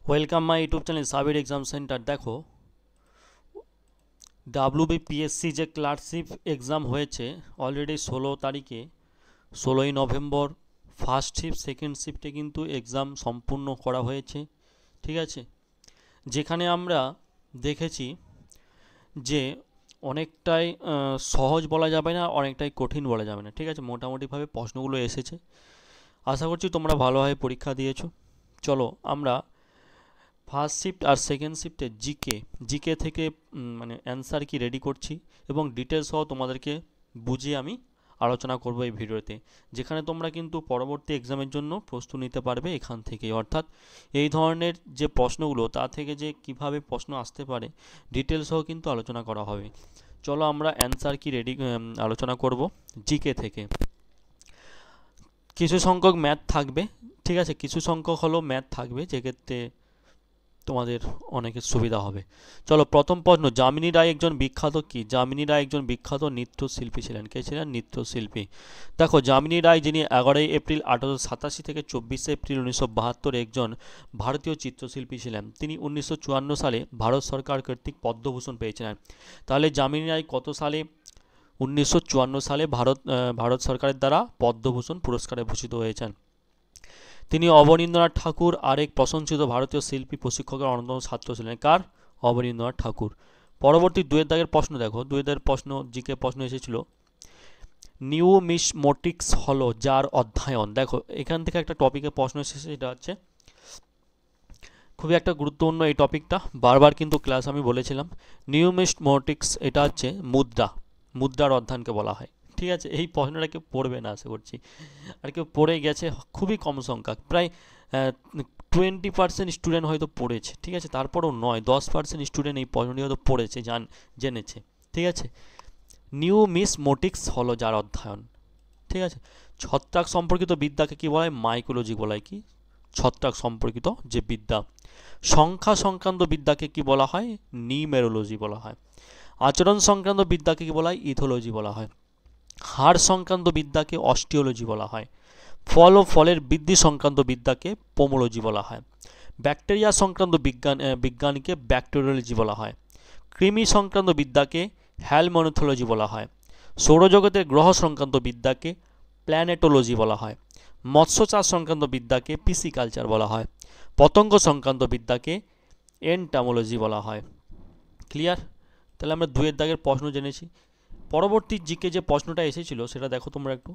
Welcome my YouTube channel Sabir exam centre. দেখো, WBPSC যে clerkship exam হয়েছে অলরেডি 16 তারিখে, 16ই নভেম্বর ফার্স্ট শিফট সেকেন্ড শিফটে কিন্তু এক্সাম সম্পূর্ণ করা হয়েছে। ঠিক আছে, যেখানে আমরা দেখেছি যে অনেকটাই সহজ বলা যাবে না, অনেকটাই কঠিন বলা যাবে না। ঠিক আছে, মোটামুটিভাবে প্রশ্নগুলো এসেছে। আশা করছি তোমরা ভালোভাবে পরীক্ষা দিয়েছো। চলো আমরা ফার্স্ট শিফট আর সেকেন্ড শিফটে জিকে থেকে মানে অ্যান্সার কি রেডি করছি এবং ডিটেলস সহ তোমাদেরকে বুঝিয়ে আমি আলোচনা করব এই ভিডিওতে, যেখানে তোমরা কিন্তু পরবর্তী এক্সামের জন্য প্রস্তুতি নিতে পারবে এখান থেকে। অর্থাৎ এই ধরনের যে প্রশ্নগুলো তা থেকে যে কিভাবে প্রশ্ন আসতে পারে ডিটেলস সহ কিন্তু আলোচনা করা হবে। চলো আমরা অ্যান্সার কি রেডি আলোচনা করব জিকে থেকে। কিছু সংখ্যক ম্যাথ থাকবে, ঠিক আছে, কিছু সংখ্যক হলো ম্যাথ থাকবে, যেক্ষেত্রে তোমাদের অনেকের সুবিধা হবে। চলো প্রথম প্রশ্ন, যামিনী রায় একজন বিখ্যাত কি? যামিনী রায় একজন বিখ্যাত নৃত্যশিল্পী ছিলেন। কে ছিলেন? নৃত্যশিল্পী। দেখো, যামিনী রায় যিনি 11 এপ্রিল 1887 থেকে 24 এপ্রিল 1972 একজন ভারতীয় চিত্রশিল্পী ছিলেন। তিনি 1954 সালে ভারত সরকার কর্তৃক পদ্মভূষণ পেয়েছিলেন। তাহলে যামিনী রায় কত সালে? 1954 সালে ভারত সরকারের দ্বারা পদ্মভূষণ পুরস্কারে ভূষিত হয়েছেন। তিনি অবনীন্দ্রনাথ ঠাকুর আরেক প্রশংসিত ভারতীয় শিল্পী প্রশিক্ষকের অন্যতম ছাত্র ছিলেন। কার? অবনীন্দ্রনাথ ঠাকুর। পরবর্তী দুয়ের দাগের প্রশ্ন দেখো, দুয়ের দাগের প্রশ্ন জিকে প্রশ্ন এসেছিল, নিউমিসমেটিক্স হলো যার অধ্যয়ন। দেখো, এখান থেকে একটা টপিকের প্রশ্ন এসেছে, এটা হচ্ছে খুবই একটা গুরুত্বপূর্ণ এই টপিকটা, বারবার কিন্তু ক্লাস আমি বলেছিলাম। নিউমিসমেটিক্স এটা হচ্ছে মুদ্রার অধ্যয়নকে বলা হয়। ঠিক আছে, এই প্রশ্নটা কেউ পড়বে না আশা করছি, আর কেউ পড়ে গেছে খুবই কম সংখ্যক, প্রায় 20% স্টুডেন্ট হয়তো পড়েছে। ঠিক আছে, তারপরেও নয়, 10% স্টুডেন্ট এই প্রশ্নটি হয়তো পড়েছে, জেনেছে। ঠিক আছে, নিউমিসমেটিক্স হলো যার অধ্যয়ন। ঠিক আছে, ছত্রাক সম্পর্কিত বিদ্যাকে কি বলা হয়? মাইকোলজি বলা হয়। কি? ছত্রাক সম্পর্কিত যে বিদ্যা। সংখ্যা সংক্রান্ত বিদ্যাকে কি বলা হয়? নিউমেরোলজি বলা হয়। আচরণ সংক্রান্ত বিদ্যাকে কি বলা হয়? ইথোলজি বলা হয়। হাড় সংক্রান্ত বিদ্যাকে অস্টিওলজি বলা হয়। ফল ও ফলের বৃদ্ধি সংক্রান্ত বিদ্যাকে পোমোলজি বলা হয়। ব্যাকটেরিয়া সংক্রান্ত বিজ্ঞানকে ব্যাকটেরিওলজি বলা হয়। কৃমি সংক্রান্ত বিদ্যাকে হ্যালমোনোথোলজি বলা হয়। সৌরজগতের গ্রহ সংক্রান্ত বিদ্যাকে প্ল্যানেটোলজি বলা হয়। মৎস্য চাষ সংক্রান্ত বিদ্যাকে পিসিকালচার বলা হয়। পতঙ্গ সংক্রান্ত বিদ্যাকে এন্টামোলজি বলা হয়। ক্লিয়ার? তাহলে আমরা দুয়ের দাগের প্রশ্ন জেনেছি। পরবর্তী জিকে যে প্রশ্নটা এসেছিল সেটা দেখো তোমরা একটু।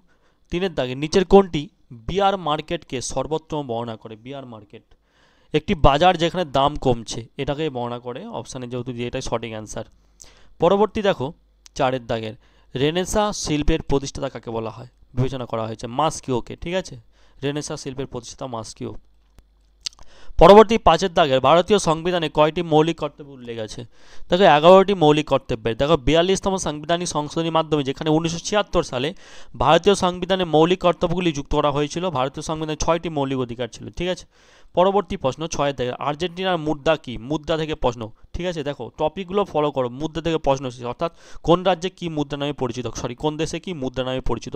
তিনের দাগে নিচের কোনটি বিয়ার মার্কেটকে সর্বোত্তম বর্ণনা করে? বিয়ার মার্কেট একটি বাজার যেখানে দাম কমছে, এটাকে বর্ণনা করে। অপশানে যেহেতু দিয়ে, এটাই সঠিক অ্যান্সার। পরবর্তী দেখো, চারের দাগের, রেনেসা শিল্পের প্রতিষ্ঠাতা কাকে বলা হয়? বিবেচনা করা হয়েছে মাস্কিওকে। ঠিক আছে, রেনেসা শিল্পের প্রতিষ্ঠাতা মাস্কিও। পরবর্তী পাঁচের দাগের, ভারতীয় সংবিধানে কয়টি মৌলিক কর্তব্য উল্লেখ আছে? দেখো 11টি মৌলিক কর্তব্যের। দেখো 42তম সাংবিধানিক সংশোধনীর মাধ্যমে, যেখানে 1976 সালে ভারতীয় সংবিধানে মৌলিক কর্তব্যগুলি যুক্ত করা হয়েছিল। ভারতীয় সংবিধানে 6টি মৌলিক অধিকার ছিল। ঠিক আছে, পরবর্তী প্রশ্ন 6এর দাগের, আর্জেন্টিনার মুদ্রা কি? মুদ্রা থেকে প্রশ্ন। ঠিক আছে, দেখো টপিকগুলো ফলো করো, মুদ্রা থেকে প্রশ্ন এসেছে, অর্থাৎ কোন রাজ্যে কি মুদ্রা নামে পরিচিত, কোন দেশে কি মুদ্রা নামে পরিচিত।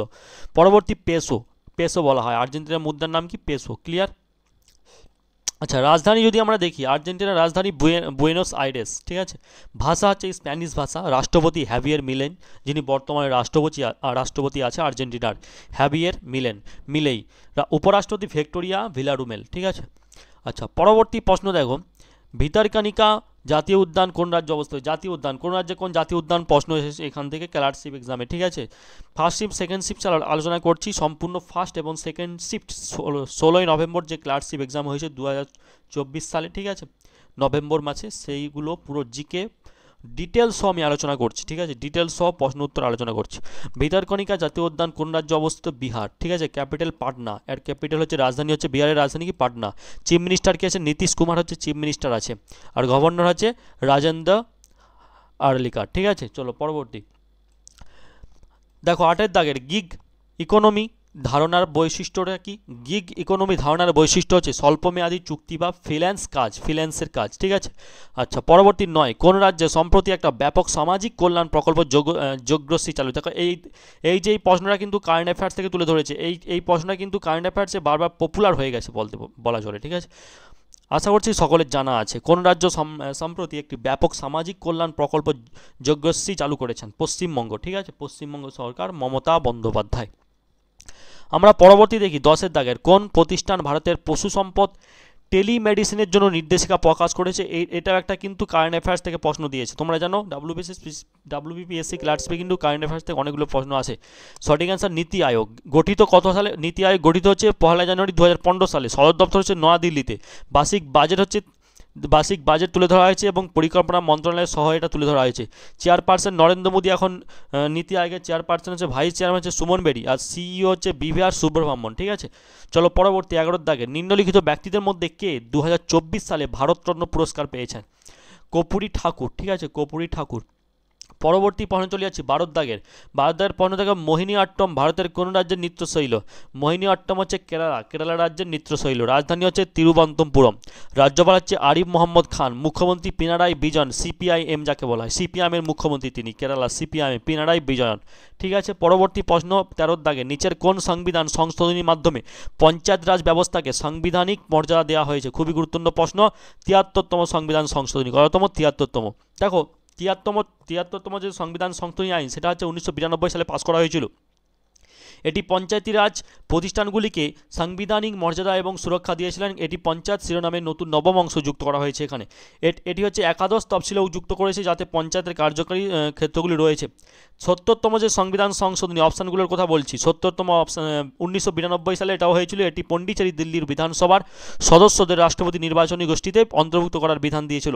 পরবর্তী পেসো, পেসো বলা হয়। আর্জেন্টিনার মুদ্রার নাম কি? পেসো। ক্লিয়ার? আচ্ছা, রাজধানী যদি আমরা দেখি, আর্জেন্টিনার রাজধানী বুয়েনোস আইরেস। ঠিক আছে, ভাষা হচ্ছে স্প্যানিশ ভাষা। রাষ্ট্রপতি হ্যাভিয়ের মিলেন, যিনি বর্তমানে রাষ্ট্রপতি আছে আর্জেন্টিনার, হ্যাভিয়ের মিলেই। উপরাষ্ট্রপতি ভিক্টোরিয়া ভিলারুমেল। ঠিক আছে। আচ্ছা, পরবর্তী প্রশ্ন দেখো, ভিতরকানিকা জাতীয় উদ্যান কোন রাজ্যে অবস্থিত? জাতীয় উদ্যান কোন রাজ্যে, কোন জাতীয় উদ্যান প্রশ্ন এসেছে এখান থেকে ক্লার্কশিপ এক্সামে। ঠিক আছে, ফার্স্ট শিফট সেকেন্ড শিফট আলোচনা করছি। সম্পূর্ণ ফার্স্ট এবং সেকেন্ড শিফট 16ই নভেম্বর যে ক্লার্কশিপ এক্সাম হয়েছে 2024 সালে, ঠিক আছে, নভেম্বর মাসে, সেইগুলো পুরো জিকে ডিটেলস সহ আমি আলোচনা করছি। ঠিক আছে, ডিটেলস সহ প্রশ্ন উত্তর আলোচনা করছি। ভিতরকনিকা জাতীয় উদ্যান কোন রাজ্যে অবস্থিত? বিহার। ঠিক আছে, ক্যাপিটাল পাটনা। এর ক্যাপিটাল হচ্ছে, রাজধানী হচ্ছে, বিহারের রাজধানী কি? পাটনা। চিফ মিনিস্টার কি আছে? নীতিশ কুমার হচ্ছে চিফ মিনিস্টার আছে, আর গভর্নর হচ্ছে রাজেন্দ্র আর্লিকার। ঠিক আছে, চলো পরবর্তী দেখো 8এর দাগের, গিগ ইকোনমি ধারণার বৈশিষ্ট্যটা কি? গিগ ইকোনমি ধারণার বৈশিষ্ট্য হচ্ছে স্বল্পমেয়াদী চুক্তি বা ফ্রিল্যান্সের কাজ। ঠিক আছে। আচ্ছা, পরবর্তী 9, কোন রাজ্যে সম্প্রতি একটা ব্যাপক সামাজিক কল্যাণ প্রকল্প যোগ্যশ্রী চালু? দেখো এই যে এই প্রশ্নটা কিন্তু কারেন্ট অ্যাফেয়ার্স থেকে তুলে ধরেছে। এই প্রশ্নটা কিন্তু কারেন্ট অ্যাফেয়ার্সে বারবার পপুলার হয়ে গেছে বলা চলে। ঠিক আছে, আশা করছি সকলের জানা আছে। কোন রাজ্য সম্প্রতি একটি ব্যাপক সামাজিক কল্যাণ প্রকল্প যজ্ঞশ্রী চালু করেছেন? পশ্চিমবঙ্গ। ঠিক আছে, পশ্চিমবঙ্গ সরকার, মমতা বন্দ্যোপাধ্যায়। আমরা পরবর্তী দেখি 10-এর দাগের, কোন প্রতিষ্ঠান ভারতের পশু সম্পদ টেলিমেডিসিনের জন্য নির্দেশিকা প্রকাশ করেছে? এটাও একটা কিন্তু কারেন্ট অ্যাফেয়ার্স থেকে প্রশ্ন দিয়েছে। তোমরা জানো ডাব্লিউবিপিএসসি ক্লার্কশিপে কিন্তু কারেন্ট অ্যাফেয়ার্স থেকে অনেকগুলো প্রশ্ন আসে। সঠিক অ্যান্সার নীতি আয়োগ। গঠিত কত সালে? নীতি আয়োগ গঠিত হচ্ছে 1 জানুয়ারি 2015 সালে। সদর দপ্তর হচ্ছে নয়াদিল্লিতে। বার্ষিক বাজেট তুলে ধরা হয়েছে এবং পরিকল্পনা মন্ত্রণালয়ের সহ এটা তুলে ধরা হয়েছে। চেয়ারপারসন নরেন্দ্র মোদী এখন নীতি আয়োগের চেয়ারপারসন হচ্ছে, ভাইস চেয়ারম্যান হচ্ছে সুমন বেরি, আর সিইও হচ্ছে বিভিআর সুব্রহ্মণ্যন। ঠিক আছে, চলো পরবর্তী 11 দাগে, নিম্নলিখিত ব্যক্তিদের মধ্যে কে 2024 সালে ভারতরত্ন পুরস্কার পেয়েছেন? কর্পূরী ঠাকুর। ঠিক আছে, কর্পূরী ঠাকুর। পরবর্তী প্রশ্ন চলে যাচ্ছি 12 দাগের। 12 দাগের প্রশ্ন থেকে, মোহিনী আট্টম ভারতের কোন রাজ্যের নৃত্যশৈল? মোহিনী আট্টম হচ্ছে কেরালা রাজ্যের নৃত্যশৈল। রাজধানী হচ্ছে তিরুবনন্তপুরম। রাজ্যপাল হচ্ছে আরিফ মোহাম্মদ খান। মুখ্যমন্ত্রী পিনারাই বিজয়ন, সিপিআইএম যাকে বলা হয়, সিপিআইএম এর মুখ্যমন্ত্রী তিনি, কেরালা সিপিআইএম পিনারাই বিজয়ন। ঠিক আছে, পরবর্তী প্রশ্ন 13 দাগে, নিচের কোন সংবিধান সংশোধনীর মাধ্যমে পঞ্চায়েত রাজ ব্যবস্থাকে সাংবিধানিক মর্যাদা দেওয়া হয়েছে? খুবই গুরুত্বপূর্ণ প্রশ্ন। 73তম সংবিধান সংশোধনী। কততম? 73তম। দেখো, 73তম যে সংবিধান সংশোধনী আইন, সেটা হচ্ছে 1992 সালে পাস করা হয়েছিল। এটি পঞ্চায়েতি রাজ প্রতিষ্ঠানগুলিকে সাংবিধানিক মর্যাদা এবং সুরক্ষা দিয়েছিলেন। এটি পঞ্চায়েত শিরোনামের নতুন নবম অংশ যুক্ত করা হয়েছে এখানে। এটি হচ্ছে একাদশ তফসিলেও যুক্ত করেছে, যাতে পঞ্চায়েতের কার্যকরী ক্ষেত্রগুলি রয়েছে। 70তম যে সংবিধান সংশোধনী, অপশানগুলোর কথা বলছি, 70তম অপশান 1992 সালে এটাও হয়েছিল। এটি পন্ডিচেরি দিল্লির বিধানসভার সদস্যদের রাষ্ট্রপতি নির্বাচনী গোষ্ঠীতে অন্তর্ভুক্ত করার বিধান দিয়েছিল।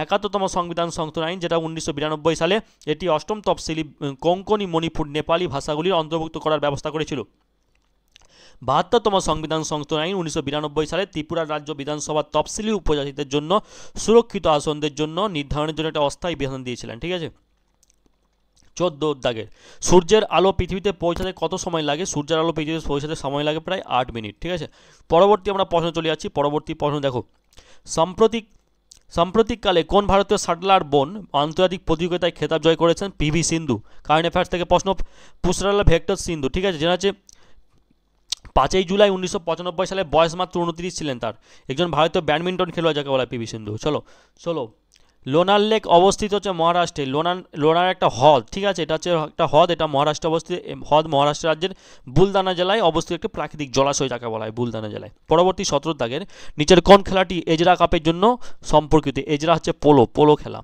71তম সংবিধান সংশোধন আইন, যেটা 1992 সালে, এটি অষ্টম তফসিলি কোঙ্কনি, মণিপুর, নেপালি ভাষাগুলির অন্তর্ভুক্ত করার ব্যবস্থা করেছিল। 72তম সংবিধান সংশোধন আইন 1992 সালে ত্রিপুরার রাজ্য বিধানসভার তফসিলি উপজাতিদের জন্য সুরক্ষিত আসনদের জন্য নির্ধারণের জন্য একটা অস্থায়ী বিধান দিয়েছিলেন। ঠিক আছে, 14 দাগের, সূর্যের আলো পৃথিবীতে পৌঁছাতে কত সময় লাগে? সূর্যের আলো পৃথিবীতে পৌঁছাতে সময় লাগে প্রায় 8 মিনিট। ঠিক আছে, পরবর্তী আমরা প্রশ্ন চলে যাচ্ছি। পরবর্তী প্রশ্ন দেখো, সাম্প্রতিককালে কোন ভারতীয় শাটলার বোন আন্তর্জাতিক প্রতিযোগিতায় খেতাব জয় করেছেন? পিভি সিন্ধু। কারেন্ট অ্যাফেয়ার্স থেকে প্রশ্ন, পুসরালা ভেক্টর সিন্ধু। ঠিক আছে, যেটা হচ্ছে 5 জুলাই 1995 সালে, বয়স মাত্র 29 ছিলেন তার, একজন ভারতীয় ব্যাডমিন্টন খেলোয়াড় যাকে বলা হয় পিভি সিন্ধু। চলো লোনার লেক অবস্থিত হচ্ছে মহারাষ্ট্রে। লোনার একটা হ্রদ। ঠিক আছে, এটা হচ্ছে একটা হ্রদ, এটা মহারাষ্ট্রে অবস্থিত। হ্রদ মহারাষ্ট্র রাজ্যের বুলদানা জেলায় অবস্থিত একটি প্রাকৃতিক জলাশয় যাকে বলা হয়, বুলদানা জেলায়। পরবর্তী 17 দাগের, নিচের কোন খেলাটি এজরা কাপের জন্য সম্পর্কিত? এজরা হচ্ছে পোলো খেলা।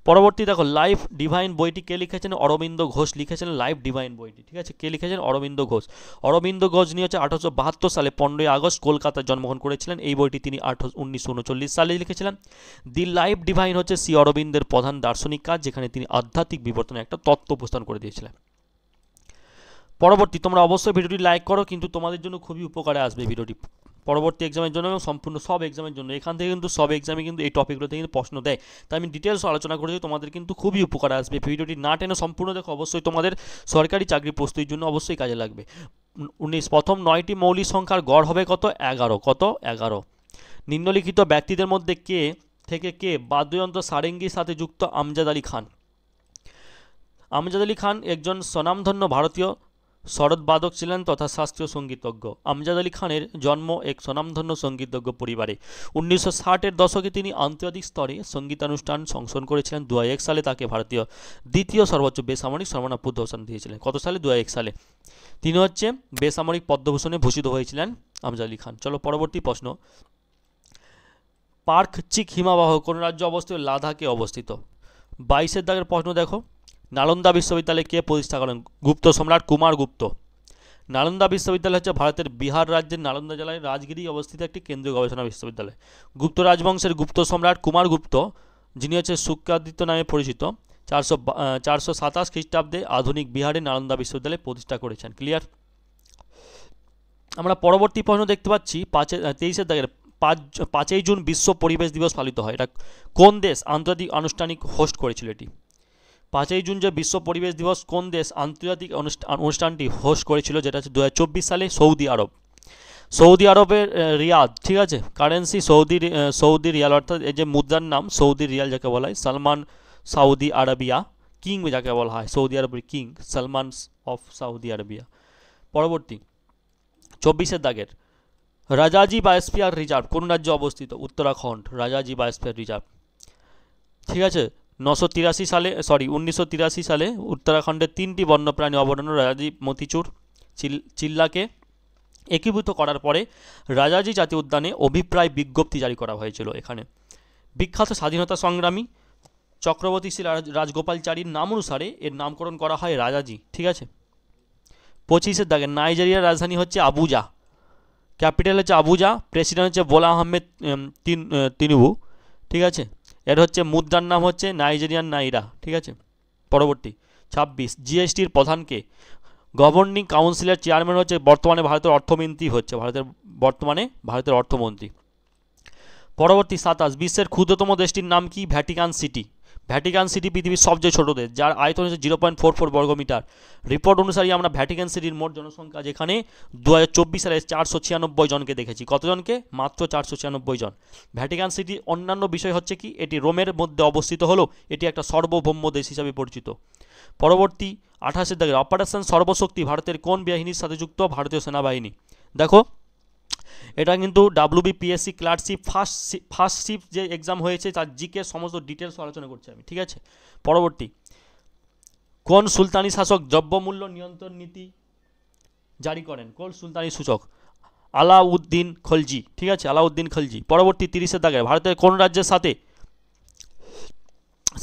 পরবর্তী দেখো, লাইফ ডিভাইন বইটি কে লিখেছেন? অরবিন্দ ঘোষ লিখেছেন লাইফ ডিভাইন বইটি। ঠিক আছে, কে লিখেছেন? অরবিন্দ ঘোষ। অরবিন্দ ঘোষ নিয়ে হচ্ছে 1872 সালে 15 আগস্ট কলকাতায় জন্মগ্রহণ করেছিলেন। এই বইটি তিনি 1939 সালে লিখেছিলেন। দি লাইফ ডিভাইন হচ্ছে শ্রী অরবিন্দের প্রধান দার্শনিক কাজ, যেখানে তিনি আধ্যাত্মিক বিবর্তনে একটা তত্ত্ব উপস্থাপন করে দিয়েছিলেন। পরবর্তী, তোমরা অবশ্যই ভিডিওটি লাইক করো, কিন্তু তোমাদের জন্য খুবই উপকারে আসবে ভিডিওটি পরবর্তী এক্সামের জন্য এবং সম্পূর্ণ সব এক্সামের জন্য। এখান থেকে কিন্তু সব এক্সামে কিন্তু এই টপিকগুলোতে কিন্তু প্রশ্ন দেয়, তাই আমি ডিটেলস আলোচনা করেছি, তোমাদের কিন্তু খুবই উপকারে আসবে। ভিডিওটি না টেনে সম্পূর্ণ দেখো, অবশ্যই তোমাদের সরকারি চাকরি প্রস্তুতির জন্য অবশ্যই কাজে লাগবে। প্রথম 9টি মৌলিক সংখ্যার গড় হবে কত? 11। কত? 11। নিম্নলিখিত ব্যক্তিদের মধ্যে কে বাদ্যযন্ত্র সারেঙ্গির সাথে যুক্ত? আমজাদ আলী খান। আমজাদ আলী খান একজন স্বনামধন্য ভারতীয় শরৎবাদক ছিলেন তথা শাস্ত্রীয় সঙ্গীতজ্ঞ। আমজাদ আলী খানের জন্ম এক স্বনামধন্য সঙ্গীতজ্ঞ পরিবারে। 1960-এর দশকে তিনি আন্তর্জাতিক স্তরে সঙ্গীতানুষ্ঠান সংশোধন করেছিলেন। 2001 সালে তাকে ভারতীয় দ্বিতীয় সর্বোচ্চ বেসামরিক সম্মাননা পদ্মভূষণ দিয়েছিলেন। কত সালে? 2001 সালে তিনি হচ্ছে বেসামরিক পদ্মভূষণে ভূষিত হয়েছিলেন আমজাদ আলী খান। চলো পরবর্তী প্রশ্ন, পার্ক চিক হিমবাহ কোন রাজ্যে অবস্থিত? লাদাখে অবস্থিত। 22-এর দাগের প্রশ্ন দেখো, নালন্দা বিশ্ববিদ্যালয় কে প্রতিষ্ঠা করেন? গুপ্ত সম্রাট কুমার গুপ্ত। নালন্দা বিশ্ববিদ্যালয় হচ্ছে ভারতের বিহার রাজ্যের নালন্দা জেলায় রাজগিরি অবস্থিত একটি কেন্দ্রীয় গবেষণা বিশ্ববিদ্যালয়। গুপ্ত রাজবংশের গুপ্ত সম্রাট কুমার গুপ্ত, যিনি হচ্ছে শুক্রাদিত্য নামে পরিচিত, 427 খ্রিস্টাব্দে আধুনিক বিহারে নালন্দা বিশ্ববিদ্যালয় প্রতিষ্ঠা করেছেন। ক্লিয়ার? আমরা পরবর্তী প্রশ্ন দেখতে পাচ্ছি 23-এর দাগের, 5 জুন বিশ্ব পরিবেশ দিবস পালিত হয়। এটা কোন দেশ আন্তর্জাতিক আনুষ্ঠানিক হোস্ট করেছিল? এটি 5 জুন যে বিশ্ব পরিবেশ দিবস, কোন দেশ আন্তর্জাতিক অনুষ্ঠানটি হোস্ট করেছিল? যেটা হচ্ছে 2024 সালে সৌদি আরবের রিয়াদ। ঠিক আছে, কারেন্সি সৌদি রিয়াল, অর্থাৎ এই যে মুদ্রার নাম সৌদি রিয়াল যাকে বলা হয়। সালমান সাউদি আরবিয়া কিং যাকে বলা হয়, সৌদি আরবের king Salman of Saudi Arabia. পরবর্তী 24-এর দাগের, রাজাজি বায়োস্ফিয়ার রিজার্ভ কোন রাজ্যে অবস্থিত? Uttarakhand, Rajaji biosphere reserve. ঠিক আছে, 1983 সালে উত্তরাখণ্ডের 3টি বন্যপ্রাণী অভয়ারণ্য রাজাজি, মতিচুর, চিল্লাকে একীভূত করার পরে রাজাজি জাতীয় উদ্যানে অভিপ্রায় বিজ্ঞপ্তি জারি করা হয়েছিল। এখানে বিখ্যাত স্বাধীনতা সংগ্রামী চক্রবর্তী শ্রী রাজগোপালচারীর নাম অনুসারে এর নামকরণ করা হয় রাজাজি। ঠিক আছে, 25 দাগে নাইজেরিয়ার রাজধানী হচ্ছে আবুজা, ক্যাপিটাল হচ্ছে আবুজা, প্রেসিডেন্ট হচ্ছে বোলা আহমেদ তিনুবু। ঠিক আছে, এর হচ্ছে মুদ্রার নাম হচ্ছে নাইজেরিয়ান নাইরা। ঠিক আছে, পরবর্তী 26 জিএসটির প্রধানকে? গভর্নিং কাউন্সিলের চেয়ারম্যান হচ্ছে বর্তমানে ভারতের অর্থমন্ত্রী, হচ্ছে ভারতের অর্থমন্ত্রী। পরবর্তী 27 বিশ্বের ক্ষুদ্রতম দেশটির নাম কি? Vatican city. ভ্যাটিকান সিটি পৃথিবীর সবচেয়ে ছোট দেশ, যার আয়তন হচ্ছে 0.44 বর্গমিটার। রিপোর্ট অনুসারে আমরা ভ্যাটিকান সিটির মোট জনসংখ্যা যেখানে 2024 সালে 496 জনকে দেখেছি। কতজনকে? মাত্র 496 জন। ভ্যাটিকান সিটি অন্যান্য বিষয় হচ্ছে কি, এটি রোমের মধ্যে অবস্থিত হলেও এটি একটা সার্বভৌম দেশ হিসাবে পরিচিত। পরবর্তী 28 দাগে অপারেশন সর্বশক্তি ভারতের কোন বাহিনীর সাথে যুক্ত? ভারতীয় সেনাবাহিনী। দেখো, এটা কিন্তু WBPSC ক্লার্কশিপ ফার্স্ট শিফট যে এক্সাম হয়েছে তার জিকে সমস্ত ডিটেলস আলোচনা করছি আমি। ঠিক আছে, পরবর্তী কোন সুলতানি শাসক দ্রব্যমূল্য নিয়ন্ত্রণ নীতি জারি করেন? কোন সুলতানি সূচক? আলাউদ্দিন খলজি। ঠিক আছে, আলাউদ্দিন খলজি। পরবর্তী 30 দাগে ভারতের কোন রাজ্যের সাথে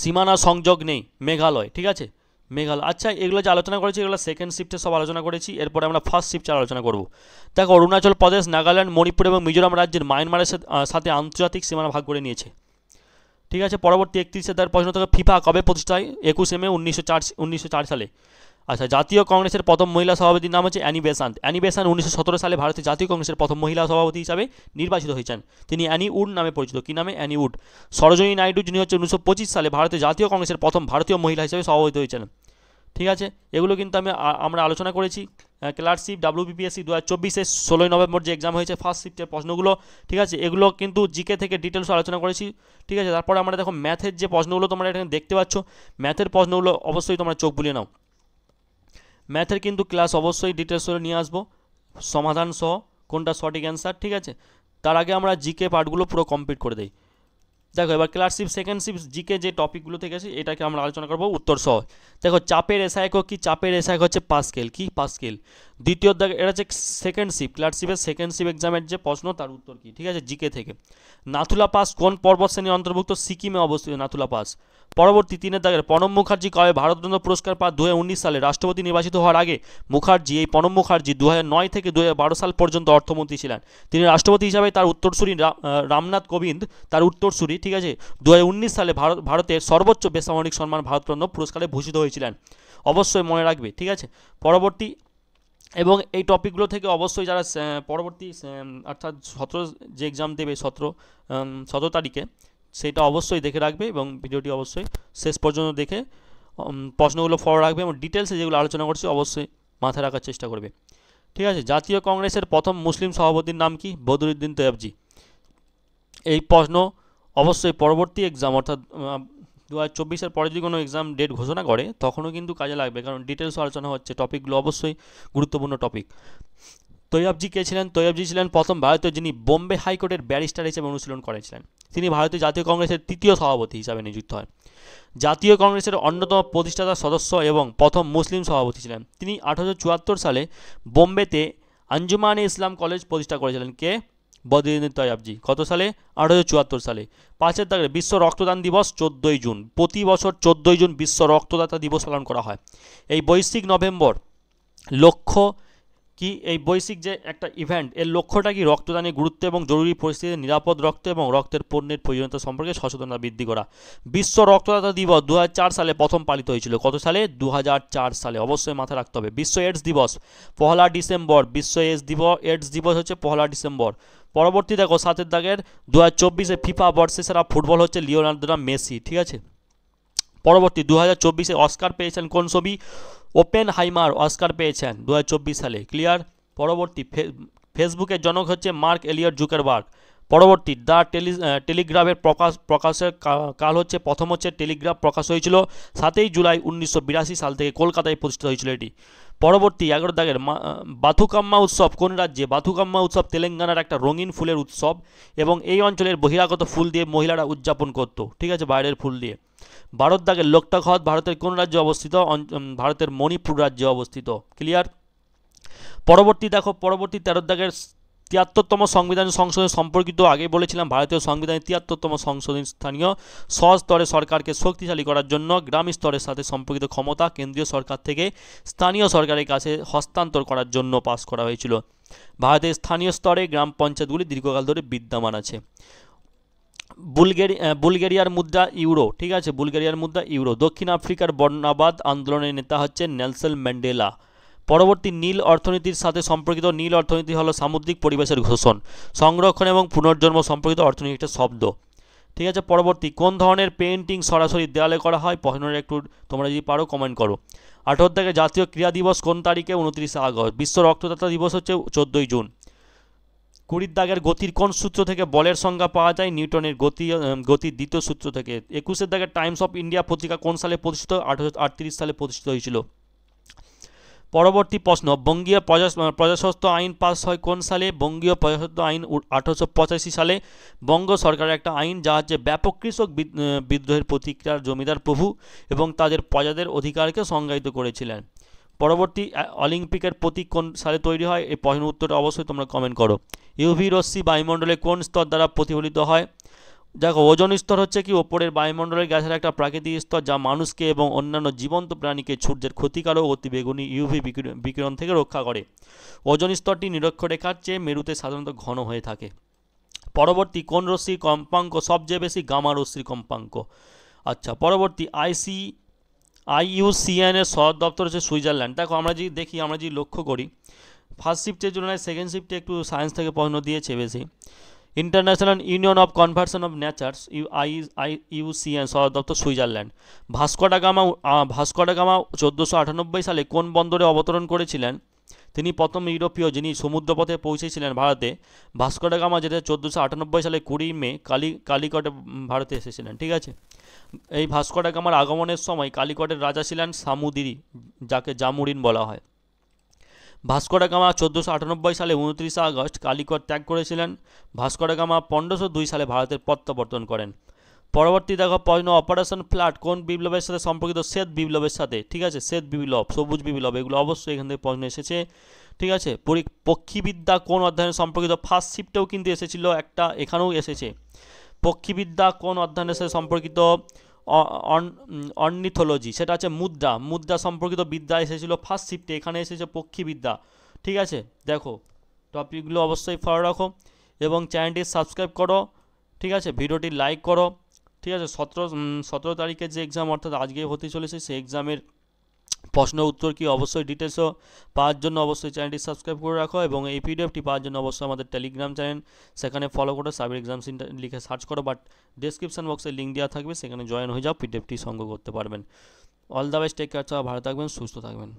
সীমানা সংযোগ নেই? মেঘালয়। ঠিক আছে, মেঘালয়। আচ্ছা, এগুলো যে আলোচনা করেছি এগুলো সেকেন্ড শিফটে সব আলোচনা করেছি, এরপরে আমরা ফার্স্ট শিফটে আলোচনা করব। দেখো, অরুণাচল প্রদেশ, নাগাল্যান্ড, মণিপুর এবং মিজোরাম রাজ্যের মায়ানমারের সাথে আন্তর্জাতিক সীমানা ভাগ করে নিয়েছে। ঠিক আছে, পরবর্তী 31 দাগের প্রশ্ন থেকে ফিফা কবে প্রতিষ্ঠা হয়? 21 মে 1904 সালে। আচ্ছা, জাতীয় কংগ্রেসের প্রথম মহিলা সভাপতির নাম হচ্ছে অ্যানি বেসান্ট। অ্যানি বেসান্ট 1917 সালে ভারতের জাতীয় কংগ্রেসের প্রথম মহিলা সভাপতি হিসাবে নির্বাচিত হয়েছেন। তিনি অ্যানি উড নামে পরিচিত। কী নামে? Annie would. সরোজিনী নাইডু, যিনি হচ্ছে 1925 সালে ভারতের জাতীয় কংগ্রেসের প্রথম ভারতীয় মহিলা হিসেবে সভাপতি হয়েছেন। ঠিক আছে, এগুলো কিন্তু আমরা আলোচনা করেছি। ক্লার্কশিপ WBPSC 2024-এ 16 নভেম্বর যে এক্সাম হয়েছে ফার্স্ট শিফটের প্রশ্নগুলো। ঠিক আছে, এগুলো কিন্তু জিকে থেকে ডিটেলস আলোচনা করেছি। ঠিক আছে, তারপরে আমরা দেখো ম্যাথের যে প্রশ্নগুলো তোমরা এখানে দেখতে পাচ্ছ, ম্যাথের প্রশ্নগুলো অবশ্যই তোমরা চোখ বুলিয়ে নাও। ম্যাথের কিন্তু ক্লাস অবশ্যই ডিটেলস করে নিয়ে আসবো, সমাধান সহ কোনটা সঠিক অ্যান্সার। ঠিক আছে, তার আগে আমরা জিকে পার্টগুলো পুরো কমপ্লিট করে দিই। দেখো, এবার ক্লার্কশিপ সেকেন্ড শিফট জিকে যে টপিকগুলো থেকে আছে এটাকে আমরা আলোচনা করবো উত্তর সহ। দেখো, চাপের এসআইক কি? চাপের এসআইক হচ্ছে পাস্কেল। কি? পাস্কেল। দ্বিতীয় দাগে এটা হচ্ছে সেকেন্ড শিফট, ক্লার্কশিপের সেকেন্ড শিফট এক্সামের যে প্রশ্ন তার উত্তর কি? ঠিক আছে, জিকে থেকে। নাথুলা পাস কোন পর্বত শ্রেণীর অন্তর্ভুক্ত? সিকিমে অবস্থিত নাথুলা পাস। পরবর্তী 3 দাগের প্রণব মুখার্জি কবে ভারতরত্ন পুরস্কার পান? 2019 সালে। রাষ্ট্রপতি নির্বাচিত হওয়ার আগে প্রণব মুখার্জি 2009 থেকে 2012 সাল পর্যন্ত অর্থমন্ত্রী ছিলেন। তিনি রাষ্ট্রপতি হিসাবে তার উত্তরসূরি রামনাথ কোবিন্দ তার উত্তরসূরি। ঠিক আছে, 2019 সালে ভারতের সর্বোচ্চ বেসামরিক সম্মান ভারতরত্ন পুরস্কারে ভূষিত হয়েছিলেন। অবশ্যই মনে রাখবে। ঠিক আছে, পরবর্তী এবং এই টপিকগুলো থেকে অবশ্যই যারা পরবর্তী অর্থাৎ 17 যে এক্সাম দেবে 17 তারিখে, সেটা অবশ্যই দেখে রাখবে এবং ভিডিওটি অবশ্যই শেষ পর্যন্ত দেখে প্রশ্নগুলো ফলো রাখবে এবং ডিটেলসে যেগুলো আলোচনা করছি অবশ্যই মাথায় রাখার চেষ্টা করবে। ঠিক আছে, জাতীয় কংগ্রেসের প্রথম মুসলিম সভাপতির নাম কি? বদরুদ্দিন তৈয়বজি। এই প্রশ্ন অবশ্যই পরবর্তী এক্সাম অর্থাৎ 2024-এর পরে যদি কোনো এক্সাম ডেট ঘোষণা করে তখনও কিন্তু কাজে লাগবে, কারণ ডিটেলস আলোচনা হচ্ছে, টপিকগুলো অবশ্যই গুরুত্বপূর্ণ টপিক। তৈয়বজি কে ছিলেন? তৈয়বজি ছিলেন প্রথম ভারতীয় যিনি বোম্বে হাইকোর্টের ব্যারিস্টার হিসেবে অনুশীলন করেছিলেন। তিনি ভারতীয় জাতীয় কংগ্রেসের তৃতীয় সভাপতি হিসাবে নিযুক্ত হন। জাতীয় কংগ্রেসের অন্যতম প্রতিষ্ঠাতা সদস্য এবং প্রথম মুসলিম সভাপতি ছিলেন। তিনি 1874 সালে বোম্বেতে আঞ্জুমানে ইসলাম কলেজ প্রতিষ্ঠা করেছিলেন। কে? বদরুদ্দিন তৈয়বজি। কত সালে? 1874 সালে। 5 দাগে বিশ্ব রক্তদান দিবস 14ই জুন। প্রতি বছর 14ই জুন বিশ্ব রক্তদাতা দিবস পালন করা হয়। এই বৈশ্বিক নভেম্বর লক্ষ্য কি? এই বৈশ্বিক যে একটা ইভেন্ট এর লক্ষ্যটা কি? রক্তদানের গুরুত্ব এবং জরুরি পরিস্থিতিতে নিরাপদ রক্ত এবং রক্তের পণ্যের প্রয়োজনীয়তা সম্পর্কে সচেতনতা বৃদ্ধি করা। বিশ্ব রক্তদাতা দিবস 2004 সালে প্রথম পালিত হয়েছিল। কত সালে? 2004 সালে। অবশ্যই মাথায় রাখতে হবে। বিশ্ব এডস দিবস 1 ডিসেম্বর। বিশ্ব এডস দিবস হচ্ছে 1 ডিসেম্বর। পরবর্তী দেখো 7 দাগের 2024-এ ফিফা বর্ষসেরা ফুটবল হচ্ছে লিওনার্দো মেসি। ঠিক আছে, পরবর্তী 2024-এ অস্কার পেয়েছেন কোন ছবি? ওপেনহাইমার অস্কার পেয়েছেন 2024 সালে। ক্লিয়ার। পরবর্তী ফেসবুকের জনক হচ্ছে মার্ক এলিয়ট জুকারবার্গ। পরবর্তী দ্য টেলিগ্রাফের প্রকাশের কাল হচ্ছে টেলিগ্রাফ প্রকাশ হয়েছিল 7 জুলাই 1982 সাল থেকে। কলকাতায় প্রতিষ্ঠিত হয়েছিল এটি। পরবর্তী 11 দাগের বাথুকাম্মা উৎসব কোন রাজ্যে? বাথুকাম্মা উৎসব তেলেঙ্গানার একটা রঙিন ফুলের উৎসব এবং এই অঞ্চলের বহিরাগত ফুল দিয়ে মহিলারা উদযাপন করত, ঠিক আছে, বাইরের ফুল দিয়ে। 12 দাগের লোকটাক হ্রদ ভারতের কোন রাজ্যে অবস্থিত? ভারতের মণিপুর রাজ্যে অবস্থিত। ক্লিয়ার? পরবর্তী দেখো, পরবর্তী 13 দাগের 73তম সংবিধান সংশোধন সম্পর্কিত আগেই বলেছিলাম, ভারতীয় সংবিধানের 73তম সংশোধন স্থানীয় স্বস্তরে সরকারকে শক্তিশালী করার জন্য গ্রাম স্তরের সাথে সম্পর্কিত ক্ষমতা কেন্দ্রীয় সরকার থেকে স্থানীয় সরকারের কাছে হস্তান্তর করার জন্য পাস করা হয়েছিল। ভারতের স্থানীয় স্তরে গ্রাম পঞ্চায়েতগুলি দীর্ঘকাল ধরে বিদ্যমান আছে। বুলগেরিয়ার মুদ্রা ইউরো, ঠিক আছে, বুলগেরিয়ার মুদ্রা ইউরো। দক্ষিণ আফ্রিকার বর্ণবাদ আন্দোলনের নেতা হচ্ছে নেলসন ম্যান্ডেলা। পরবর্তী নীল অর্থনীতির সাথে সম্পর্কিত, নীল অর্থনীতি হলো সামুদ্রিক পরিবেশের শোষণ, সংরক্ষণ এবং পুনর্জন্ম সম্পর্কিত অর্থনীতির একটা শব্দ, ঠিক আছে। পরবর্তী কোন ধরনের পেন্টিং সরাসরি দেওয়ালে করা হয়? প্রশ্নটা একটু তোমরা যদি পারো কমেন্ট করো। 18 থেকে জাতীয় ক্রীড়া দিবস কোন তারিখে? 29 আগস্ট। বিশ্ব রক্তদাতা দিবস হচ্ছে 14 জুন। 20 দাগের গতির কোন সূত্র থেকে বলের সংজ্ঞা পাওয়া যায়? নিউটনের গতির দ্বিতীয় সূত্র থেকে। 21 দাগের টাইমস অফ ইন্ডিয়া পত্রিকা কোন সালে প্রতিষ্ঠিত? 1838 সালে প্রতিষ্ঠিত হয়েছিল। পরবর্তী প্রশ্ন, বঙ্গীয় প্রজাস্বত্ব আইন পাস হয় কোন সালে? বঙ্গীয় প্রজাস্বত্ব আইন 1885 সালে। বঙ্গ সরকারের একটা আইন যা হচ্ছে ব্যাপক কৃষক বিদ্রোহের প্রতিক্রিয়ার জমিদার প্রভু এবং তাদের প্রজাদের অধিকারকে সংজ্ঞায়িত করেছিলেন। পরবর্তী, অলিম্পিকের প্রতীক কোন সালে তৈরি হয়? এই প্রশ্নের উত্তরটা অবশ্যই তোমরা কমেন্ট করো। ইউভি রশ্মি বায়ুমণ্ডলে কোন স্তর দ্বারা প্রতিফলিত হয়? দেখো, ওজোন স্তর হচ্ছে কি ওপরের বায়ুমণ্ডলের গ্যাসের একটা প্রাকৃতিক স্তর যা মানুষকে এবং অন্যান্য জীবন্ত প্রাণীকে সূর্যের ক্ষতিকারক অতিবেগুনি ইউভি বিকিরণ থেকে রক্ষা করে। ওজোন স্তরটি নিরক্ষরেখার চেয়ে মেরুতে সাধারণত ঘন হয়ে থাকে। পরবর্তী, কোন রশ্মির কম্পাঙ্ক সবচেয়ে বেশি? গামা রশ্মির কম্পাঙ্ক। আচ্ছা, পরবর্তী, IUCN এর সদর দপ্তর হচ্ছে সুইজারল্যান্ড। দেখো, আমরা যদি দেখি, আমরা যদি লক্ষ্য করি, ফার্স্ট শিফটের জন্য সেকেন্ড শিফটে একটু সায়েন্স থেকে প্রশ্ন দিয়েছে বেশি। International union of conversion of nature's IUCN সদর দপ্তর সুইজারল্যান্ড। ভাস্কো ডা গামা 1498 সালে কোন বন্দরে অবতরণ করেছিলেন? তিনি প্রথম ইউরোপীয় যিনি সমুদ্রপথে পৌঁছেছিলেন ভারতে। ভাস্কো ডা গামা যেটা 1498 সালে 20 মে কালিকটে ভারতে এসেছিলেন, ঠিক আছে। এই ভাস্কো ডা গামার আগমনের সময় কালিকটের রাজা ছিলেন সামুদিরি, যাকে জামুরিন বলা হয়। ভাস্কো ডা গামা 1498 সালে 29 আগস্ট কালিকট ত্যাগ করেছিলেন। ভাস্কো ডা গামা 1502 সালে ভারতের প্রত্যাবর্তন করেন। পরবর্তী দেখো প্রশ্ন, অপারেশন ফ্লাড কোন বিপ্লবের সাথে সম্পর্কিত? শ্বেত বিপ্লবের সাথে, ঠিক আছে, শ্বেত বিপ্লব, সবুজ বিপ্লব, এগুলো অবশ্যই এখান থেকে প্রশ্ন এসেছে, ঠিক আছে। পক্ষীবিদ্যা কোন অধ্যয়নের সম্পর্কিত? ফার্স্ট শিফটেও কিন্তু এসেছিল একটা, এখানেও এসেছে। পক্ষীবিদ্যা কোন অধ্যয়নের সাথে সম্পর্কিত? অর্নিথোলজি, সেটা হচ্ছে মুদ্রা সম্পর্কিত বিদ্যা এসেছিল ফার্স্ট শিফটে, এখানে এসেছে পক্ষীবিদ্যা, ঠিক আছে। দেখো, টপিকগুলো অবশ্যই ফলো রাখো এবং চ্যানেলটি সাবস্ক্রাইব করো, ঠিক আছে, ভিডিওটি লাইক করো, ঠিক আছে। 17 তারিখে যে এক্সাম, অর্থাৎ আজকে হতে চলেছে, সেই এক্সামের প্রশ্ন উত্তর কি অবশ্যই ডিটেলসও পাওয়ার জন্য অবশ্যই চ্যানেলটি সাবস্ক্রাইব করে রাখো এবং এই পিডিএফটি পাওয়ার জন্য অবশ্যই আমাদের টেলিগ্রাম চ্যানেল, সেখানে ফলো করো, সাইবার এক্সাম সেন্টার লিখে সার্চ করো, বাট ডেসক্রিপশন বক্সে লিঙ্ক দেওয়া থাকবে, সেখানে জয়েন হয়ে যাও, পিডিএফটি সংগ্রহ করতে পারবেন। All the best, take care, ভালো থাকবেন, সুস্থ থাকবেন।